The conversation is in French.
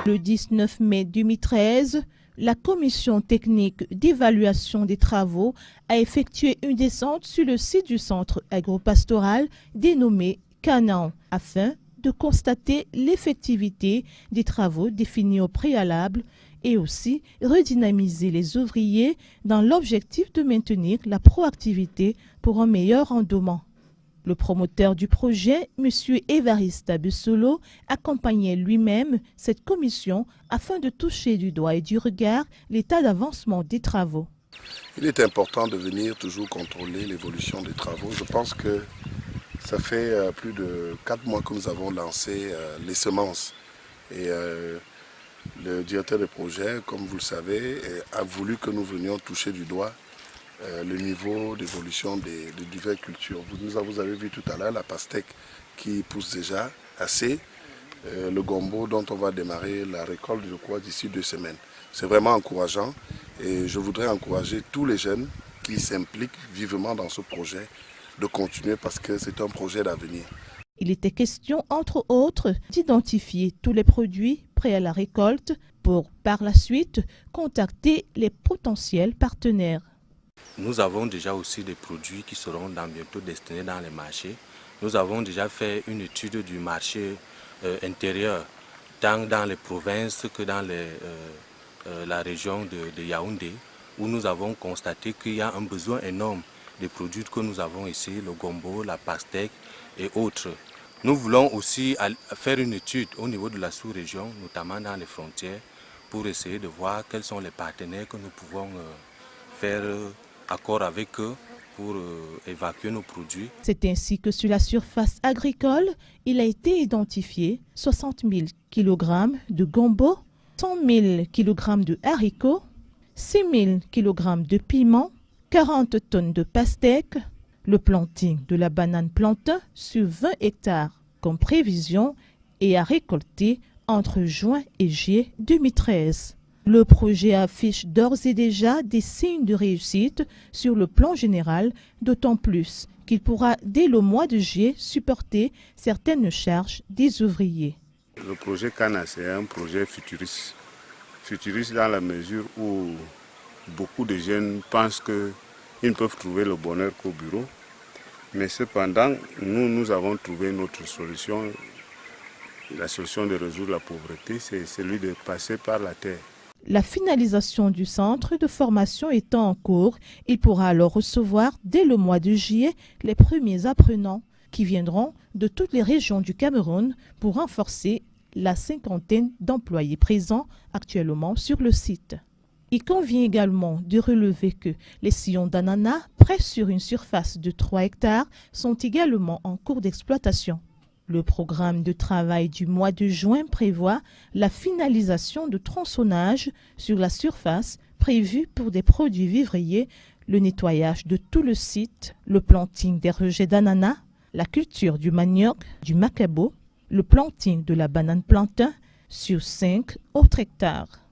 Le 19 mai 2013, la commission technique d'évaluation des travaux a effectué une descente sur le site du centre agropastoral dénommé Canaan afin de constater l'effectivité des travaux définis au préalable et aussi redynamiser les ouvriers dans l'objectif de maintenir la proactivité pour un meilleur rendement. Le promoteur du projet, M. Évariste Abusolo, accompagnait lui-même cette commission afin de toucher du doigt et du regard l'état d'avancement des travaux. Il est important de venir toujours contrôler l'évolution des travaux. Je pense que ça fait plus de 4 mois que nous avons lancé les semences. Et le directeur de projet, comme vous le savez, a voulu que nous venions toucher du doigt le niveau d'évolution des diverses cultures. Vous avez vu tout à l'heure la pastèque qui pousse déjà assez, le gombo dont on va démarrer la récolte, je crois, d'ici 2 semaines. C'est vraiment encourageant et je voudrais encourager tous les jeunes qui s'impliquent vivement dans ce projet de continuer parce que c'est un projet d'avenir. Il était question, entre autres, d'identifier tous les produits prêts à la récolte pour, par la suite, contacter les potentiels partenaires. Nous avons déjà aussi des produits qui seront bientôt destinés dans les marchés. Nous avons déjà fait une étude du marché intérieur, tant dans les provinces que dans la région de Yaoundé, où nous avons constaté qu'il y a un besoin énorme des produits que nous avons ici, le gombo, la pastèque et autres. Nous voulons aussi faire une étude au niveau de la sous-région, notamment dans les frontières, pour essayer de voir quels sont les partenaires que nous pouvons faire accord avec eux pour évacuer nos produits. C'est ainsi que sur la surface agricole, il a été identifié 60 000 kg de gombo, 100 000 kg de haricots, 6 000 kg de piments, 40 tonnes de pastèques, le planting de la banane plantain sur 20 hectares comme prévision et à récolter entre juin et juillet 2013. Le projet affiche d'ores et déjà des signes de réussite sur le plan général, d'autant plus qu'il pourra dès le mois de juillet supporter certaines charges des ouvriers. Le projet Cana, c'est un projet futuriste. Futuriste dans la mesure où beaucoup de jeunes pensent qu'ils ne peuvent trouver le bonheur qu'au bureau. Mais cependant, nous avons trouvé notre solution. La solution de résoudre la pauvreté, c'est celui de passer par la terre. La finalisation du centre de formation étant en cours, il pourra alors recevoir dès le mois de juillet les premiers apprenants qui viendront de toutes les régions du Cameroun pour renforcer la 50aine d'employés présents actuellement sur le site. Il convient également de relever que les sillons d'ananas, près sur une surface de 3 hectares, sont également en cours d'exploitation. Le programme de travail du mois de juin prévoit la finalisation de tronçonnage sur la surface prévue pour des produits vivriers, le nettoyage de tout le site, le planting des rejets d'ananas, la culture du manioc, du macabo, le planting de la banane plantain sur 5 autres hectares.